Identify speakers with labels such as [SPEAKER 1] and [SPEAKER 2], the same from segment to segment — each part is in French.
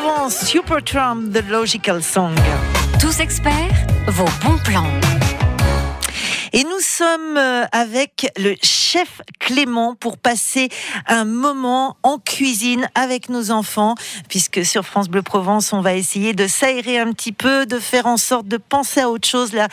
[SPEAKER 1] Provence, Supertramp, The Logical Song.
[SPEAKER 2] Tous experts, vos bons plans.
[SPEAKER 1] Et nous sommes avec le chef Clément pour passer un moment en cuisine avec nos enfants, puisque sur France Bleu Provence, on va essayer de s'aérer un petit peu, de faire en sorte de penser à autre chose là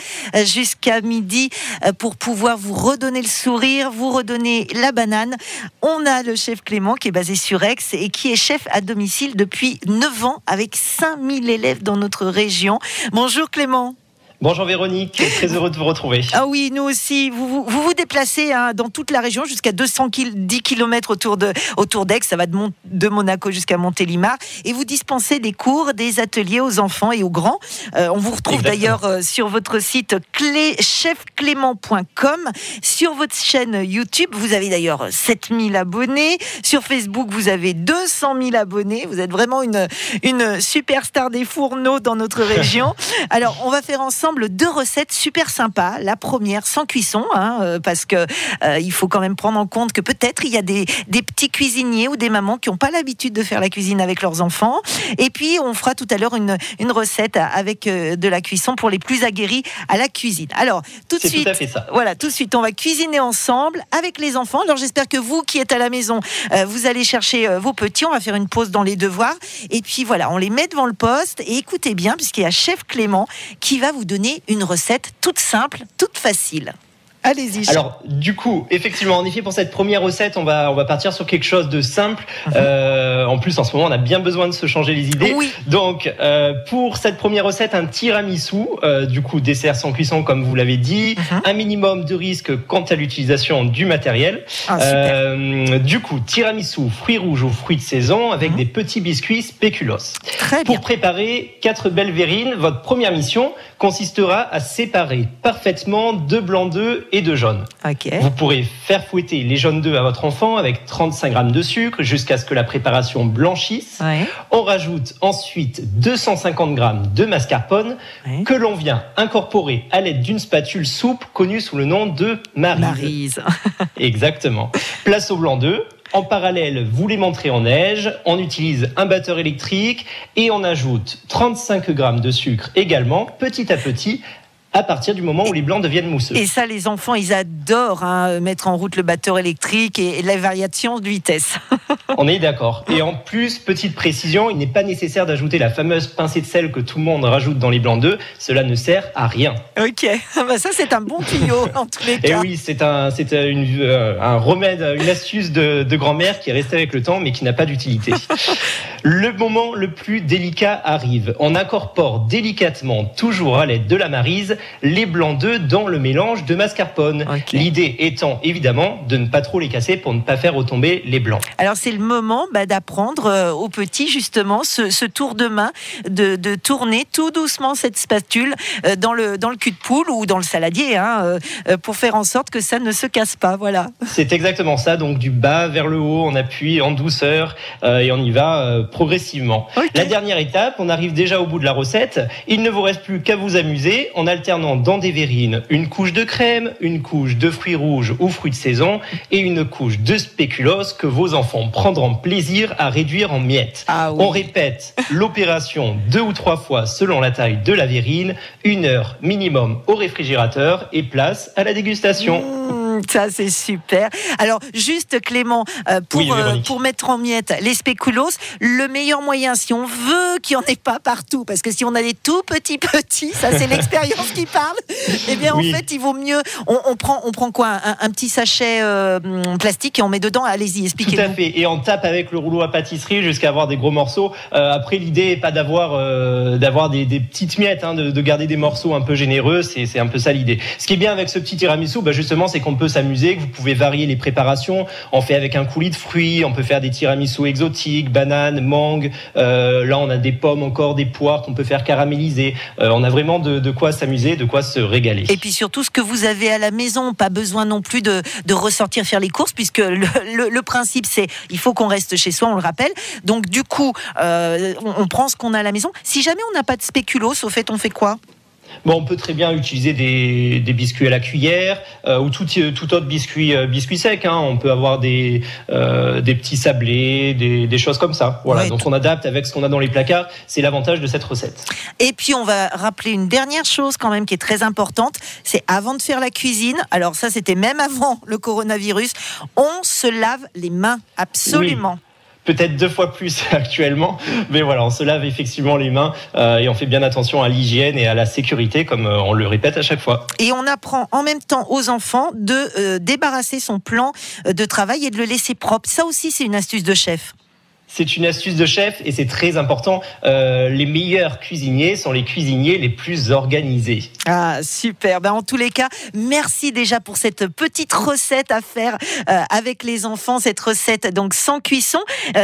[SPEAKER 1] jusqu'à midi pour pouvoir vous redonner le sourire, vous redonner la banane. On a le chef Clément qui est basé sur Aix et qui est chef à domicile depuis 9 ans avec 5000 élèves dans notre région. Bonjour Clément.
[SPEAKER 3] Bonjour Véronique, très heureux de vous retrouver.
[SPEAKER 1] Ah oui, nous aussi. Vous vous déplacez dans toute la région jusqu'à 210 km autour d'Aix. Ça va de Monaco jusqu'à Montélimar. Et vous dispensez des cours, des ateliers aux enfants et aux grands. On vous retrouve d'ailleurs sur votre site chefclément.com. Sur votre chaîne YouTube, vous avez d'ailleurs 7000 abonnés. Sur Facebook, vous avez 200 000 abonnés. Vous êtes vraiment une superstar des fourneaux dans notre région. Alors, on va faire ensemble 2 recettes super sympas. La première sans cuisson, parce que il faut quand même prendre en compte que peut-être il y a des petits cuisiniers ou des mamans qui n'ont pas l'habitude de faire la cuisine avec leurs enfants. Et puis on fera tout à l'heure une recette avec de la cuisson pour les plus aguerris à la cuisine. Alors tout de suite, voilà, tout de suite on va cuisiner ensemble avec les enfants. Alors j'espère que vous qui êtes à la maison, vous allez chercher vos petits. On va faire une pause dans les devoirs et puis voilà, on les met devant le poste et écoutez bien puisqu'il y a chef Clément qui va vous donner une recette toute simple, toute facile. Allez-y.
[SPEAKER 3] Alors, du coup, effectivement, en effet, pour cette première recette, on va partir sur quelque chose de simple. En plus, en ce moment, on a bien besoin de se changer les idées. Oui. Donc, pour cette première recette, un tiramisu, du coup, dessert sans cuisson, comme vous l'avez dit, un minimum de risque quant à l'utilisation du matériel. Du coup, tiramisu, fruits rouges ou fruits de saison, avec des petits biscuits spéculoos. Très bien. Pour préparer 4 belles verrines, votre première mission consistera à séparer parfaitement 2 blancs d'œufs et 2 jaunes. Okay. Vous pourrez faire fouetter les jaunes d'œufs à votre enfant avec 35 g de sucre jusqu'à ce que la préparation blanchisse. Ouais. On rajoute ensuite 250 g de mascarpone que l'on vient incorporer à l'aide d'une spatule souple connue sous le nom de maryse. Exactement. Place au blanc d'œuf. En parallèle, vous l'aimanterez en neige, on utilise un batteur électrique et on ajoute 35 g de sucre également, petit à petit, à partir du moment où les blancs deviennent mousseux.
[SPEAKER 1] Et ça, les enfants, ils adorent mettre en route le batteur électrique et la variation de vitesse.
[SPEAKER 3] On est d'accord. Et en plus, petite précision, il n'est pas nécessaire d'ajouter la fameuse pincée de sel que tout le monde rajoute dans les blancs d'œufs. Cela ne sert à rien.
[SPEAKER 1] Ok, ça c'est un bon tuyau en tous les cas.
[SPEAKER 3] Et oui, c'est un remède, une astuce de grand-mère qui est restée avec le temps mais qui n'a pas d'utilité. Le moment le plus délicat arrive. On incorpore délicatement, toujours à l'aide de la maryse, les blancs d'œufs dans le mélange de mascarpone. Okay. L'idée étant évidemment de ne pas trop les casser pour ne pas faire retomber les blancs.
[SPEAKER 1] Alors c'est le moment d'apprendre aux petits justement ce tour de main, de tourner tout doucement cette spatule dans le cul de poule ou dans le saladier pour faire en sorte que ça ne se casse pas. Voilà.
[SPEAKER 3] C'est exactement ça, donc du bas vers le haut, on appuie en douceur et on y va progressivement. Okay. La dernière étape, on arrive déjà au bout de la recette. Il ne vous reste plus qu'à vous amuser en alternant dans des verrines une couche de crème, une couche de fruits rouges ou fruits de saison et une couche de spéculoos que vos enfants prendront plaisir à réduire en miettes. Ah oui. On répète l'opération 2 ou 3 fois selon la taille de la verrine, 1 heure minimum au réfrigérateur et place à la dégustation.
[SPEAKER 1] Ça c'est super. Alors juste Clément, pour mettre en miettes les spéculoos, le meilleur moyen si on veut qu'il n'y en ait pas partout, parce que si on a des tout petits, ça c'est l'expérience qui parle, eh bien en fait il vaut mieux, on prend quoi, un petit sachet plastique et on met dedans, allez-y, expliquez-nous.
[SPEAKER 3] Tout à fait, et on tape avec le rouleau à pâtisserie jusqu'à avoir des gros morceaux. Après l'idée n'est pas d'avoir des petites miettes, de garder des morceaux un peu généreux, c'est un peu ça l'idée. Ce qui est bien avec ce petit tiramisu, justement c'est qu'on peut s'amuser, que vous pouvez varier les préparations. On fait avec un coulis de fruits, on peut faire des tiramisus exotiques, bananes, mangue. Là, on a des pommes encore, des poires qu'on peut faire caraméliser. On a vraiment de quoi s'amuser, de quoi se régaler.
[SPEAKER 1] Et puis surtout, ce que vous avez à la maison, pas besoin non plus de ressortir faire les courses, puisque le principe, c'est il faut qu'on reste chez soi, on le rappelle. Donc du coup, on prend ce qu'on a à la maison. Si jamais on n'a pas de spéculoos, au fait, on fait quoi ?
[SPEAKER 3] Bon, on peut très bien utiliser des biscuits à la cuillère ou tout autre biscuit sec. Hein. On peut avoir des petits sablés, des choses comme ça. Voilà. Ouais, donc on adapte avec ce qu'on a dans les placards. C'est l'avantage de cette recette.
[SPEAKER 1] Et puis on va rappeler une dernière chose quand même qui est très importante. C'est avant de faire la cuisine. Alors ça, c'était même avant le coronavirus. On se lave les mains, absolument.
[SPEAKER 3] Oui. Peut-être 2 fois plus actuellement, mais voilà, on se lave effectivement les mains et on fait bien attention à l'hygiène et à la sécurité, comme on le répète à chaque fois.
[SPEAKER 1] Et on apprend en même temps aux enfants de débarrasser son plan de travail et de le laisser propre. Ça aussi, c'est une astuce de chef.
[SPEAKER 3] C'est une astuce de chef et c'est très important. Les meilleurs cuisiniers sont les cuisiniers les plus organisés.
[SPEAKER 1] Ah, super. En tous les cas, merci déjà pour cette petite recette à faire avec les enfants. Cette recette donc sans cuisson.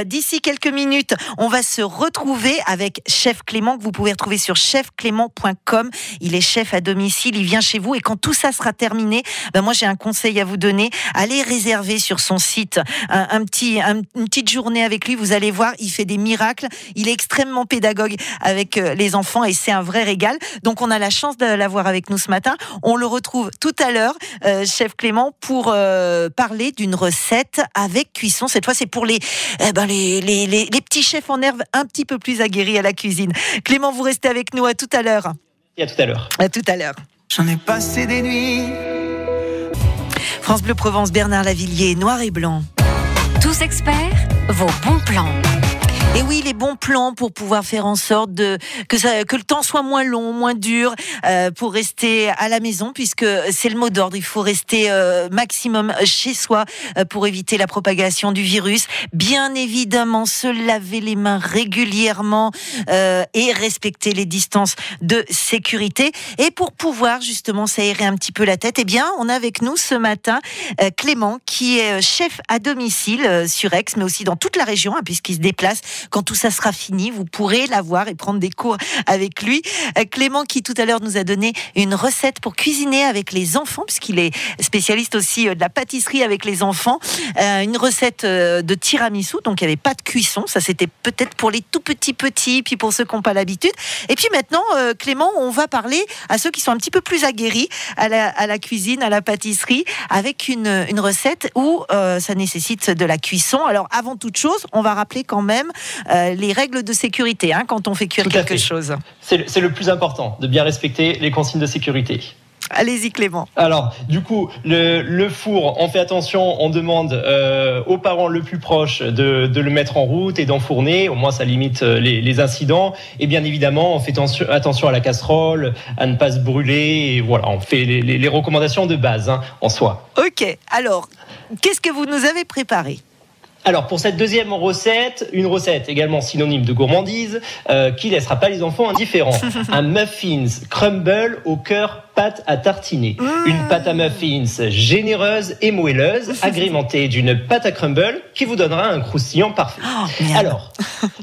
[SPEAKER 1] D'ici quelques minutes, on va se retrouver avec Chef Clément que vous pouvez retrouver sur chefclément.com. Il est chef à domicile, il vient chez vous et quand tout ça sera terminé, moi j'ai un conseil à vous donner. Allez réserver sur son site une petite journée avec lui. Vous allez voir, il fait des miracles. Il est extrêmement pédagogue avec les enfants et c'est un vrai régal. Donc on a la chance de l'avoir avec nous ce matin. On le retrouve tout à l'heure, Chef Clément, pour parler d'une recette avec cuisson. Cette fois, c'est pour les petits chefs en herbe un petit peu plus aguerris à la cuisine. Clément, vous restez avec nous. À tout à l'heure.
[SPEAKER 3] Et à tout à l'heure.
[SPEAKER 1] À tout à l'heure.
[SPEAKER 4] J'en ai passé des nuits.
[SPEAKER 1] France Bleu Provence, Bernard Lavillier, noir et blanc.
[SPEAKER 2] Tous experts, vos bons plans.
[SPEAKER 1] Et oui, les bons plans pour pouvoir faire en sorte que le temps soit moins long, moins dur, pour rester à la maison, puisque c'est le mot d'ordre. Il faut rester maximum chez soi pour éviter la propagation du virus. Bien évidemment, se laver les mains régulièrement et respecter les distances de sécurité. Et pour pouvoir justement s'aérer un petit peu la tête, on a avec nous ce matin Clément, qui est chef à domicile sur Aix, mais aussi dans toute la région, puisqu'il se déplace. Quand tout ça sera fini, vous pourrez la voir et prendre des cours avec lui. Clément qui tout à l'heure nous a donné une recette pour cuisiner avec les enfants, puisqu'il est spécialiste aussi de la pâtisserie avec les enfants. Une recette de tiramisu, donc il n'y avait pas de cuisson. Ça, c'était peut-être pour les tout petits, puis pour ceux qui n'ont pas l'habitude. Et puis maintenant, Clément, on va parler à ceux qui sont un petit peu plus aguerris à la cuisine, à la pâtisserie, avec une recette où ça nécessite de la cuisson. Alors, avant toute chose, on va rappeler quand même les règles de sécurité quand on fait cuire quelque chose.
[SPEAKER 3] C'est le plus important, de bien respecter les consignes de sécurité.
[SPEAKER 1] Allez-y Clément.
[SPEAKER 3] Alors, du coup, le four, on fait attention, on demande aux parents le plus proche de le mettre en route et d'enfourner, au moins ça limite les incidents. Et bien évidemment, on fait attention à la casserole, à ne pas se brûler, et voilà, on fait les recommandations de base en soi.
[SPEAKER 1] Ok, alors, qu'est-ce que vous nous avez préparé ?
[SPEAKER 3] Alors pour cette deuxième recette, une recette également synonyme de gourmandise, qui laissera pas les enfants indifférents. Un muffins crumble au cœur pâte à tartiner. Une pâte à muffins généreuse et moelleuse, agrémentée d'une pâte à crumble qui vous donnera un croustillant parfait. Alors,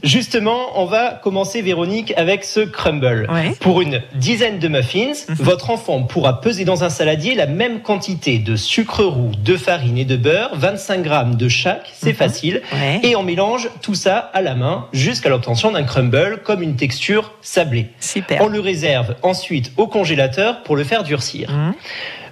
[SPEAKER 3] justement, on va commencer, Véronique, avec ce crumble.
[SPEAKER 1] Ouais.
[SPEAKER 3] Pour une dizaine de muffins, votre enfant pourra peser dans un saladier la même quantité de sucre roux, de farine et de beurre, 25 grammes de chaque, c'est facile.
[SPEAKER 1] Ouais.
[SPEAKER 3] Et on mélange tout ça à la main jusqu'à l'obtention d'un crumble comme une texture sablée.
[SPEAKER 1] Super.
[SPEAKER 3] On le réserve ensuite au congélateur pour le faire durcir.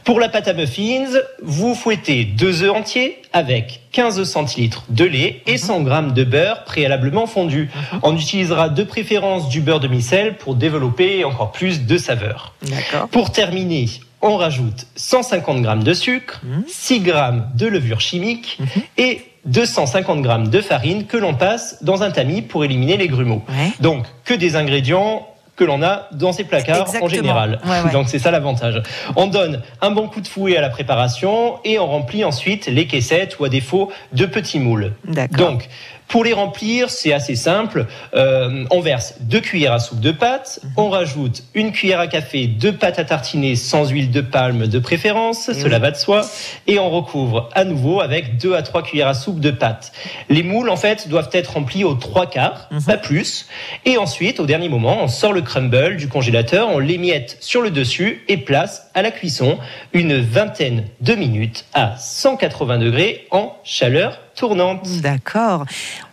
[SPEAKER 3] Pour la pâte à muffins, vous fouettez 2 œufs entiers avec 15 centilitres de lait et 100 g de beurre préalablement fondu. On utilisera de préférence du beurre demi-sel pour développer encore plus de saveur.
[SPEAKER 1] D'accord.
[SPEAKER 3] Pour terminer, on rajoute 150 g de sucre, 6 g de levure chimique et 250 g de farine que l'on passe dans un tamis pour éliminer les grumeaux.
[SPEAKER 1] Ouais.
[SPEAKER 3] Donc, que des ingrédients que l'on a dans ces placards. Exactement. En général.
[SPEAKER 1] Ouais.
[SPEAKER 3] Donc c'est ça l'avantage. On donne un bon coup de fouet à la préparation et on remplit ensuite les caissettes ou à défaut de petits moules.
[SPEAKER 1] D'accord.
[SPEAKER 3] Donc pour les remplir, c'est assez simple. On verse 2 cuillères à soupe de pâte, on rajoute 1 cuillère à café de pâte à tartiner sans huile de palme de préférence, cela va de soi, et on recouvre à nouveau avec 2 à 3 cuillères à soupe de pâte. Les moules en fait doivent être remplis aux 3/4, pas plus, et ensuite au dernier moment on sort le crumble du congélateur, on l'émiette sur le dessus et place à la cuisson une vingtaine de minutes à 180 degrés en chaleur tournante.
[SPEAKER 1] D'accord.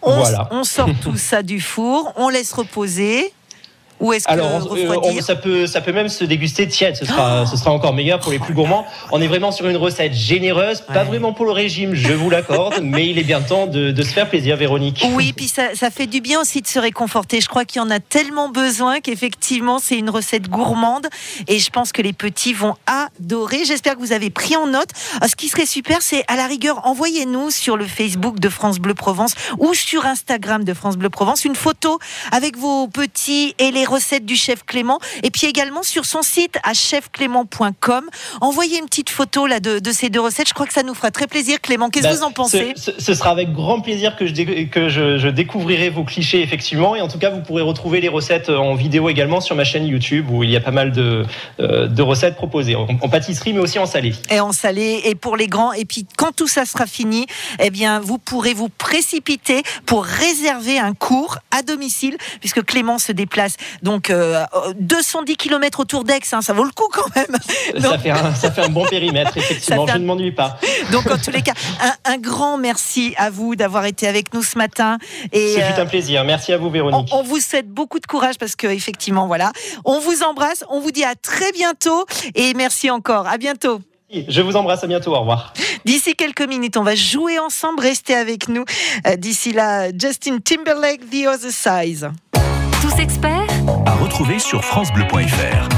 [SPEAKER 1] On sort tout ça du four, on laisse reposer. Ou est-ce que
[SPEAKER 3] ça peut même se déguster tiède. Ce sera encore meilleur pour les plus gourmands. On est vraiment sur une recette généreuse, pas vraiment pour le régime, je vous l'accorde, mais il est bien temps de se faire plaisir, Véronique.
[SPEAKER 1] Oui, puis ça fait du bien aussi de se réconforter. Je crois qu'il y en a tellement besoin qu'effectivement, c'est une recette gourmande et je pense que les petits vont adorer. J'espère que vous avez pris en note. Ce qui serait super, c'est à la rigueur, envoyez-nous sur le Facebook de France Bleu Provence ou sur Instagram de France Bleu Provence une photo avec vos petits et les recettes du chef Clément. Et puis également sur son site à chefclément.com. Envoyez une petite photo là de ces deux recettes. Je crois que ça nous fera très plaisir. Clément, qu'est-ce que vous en pensez ?
[SPEAKER 3] Ce sera avec grand plaisir que je découvrirai vos clichés, effectivement. Et en tout cas, vous pourrez retrouver les recettes en vidéo également sur ma chaîne YouTube où il y a pas mal de recettes proposées en pâtisserie, mais aussi en salé.
[SPEAKER 1] Et en salé, et pour les grands. Et puis, quand tout ça sera fini, eh bien, vous pourrez vous précipiter pour réserver un cours à domicile, puisque Clément se déplace donc 210 km autour d'Aix. Ça vaut le coup quand même. Donc,
[SPEAKER 3] ça fait un bon périmètre, effectivement. Je ne m'ennuie pas.
[SPEAKER 1] Donc, en tous les cas, un grand merci à vous d'avoir été avec nous ce matin. Et
[SPEAKER 3] c'est un plaisir. Merci à vous, Véronique.
[SPEAKER 1] On vous souhaite beaucoup de courage parce que, effectivement, voilà. On vous embrasse. On vous dit à très bientôt. Et merci encore. À bientôt.
[SPEAKER 3] Je vous embrasse, à bientôt, au revoir.
[SPEAKER 1] D'ici quelques minutes, on va jouer ensemble, restez avec nous. D'ici là, Justin Timberlake, The Other Side.
[SPEAKER 2] Tous experts
[SPEAKER 5] à retrouver sur francebleu.fr.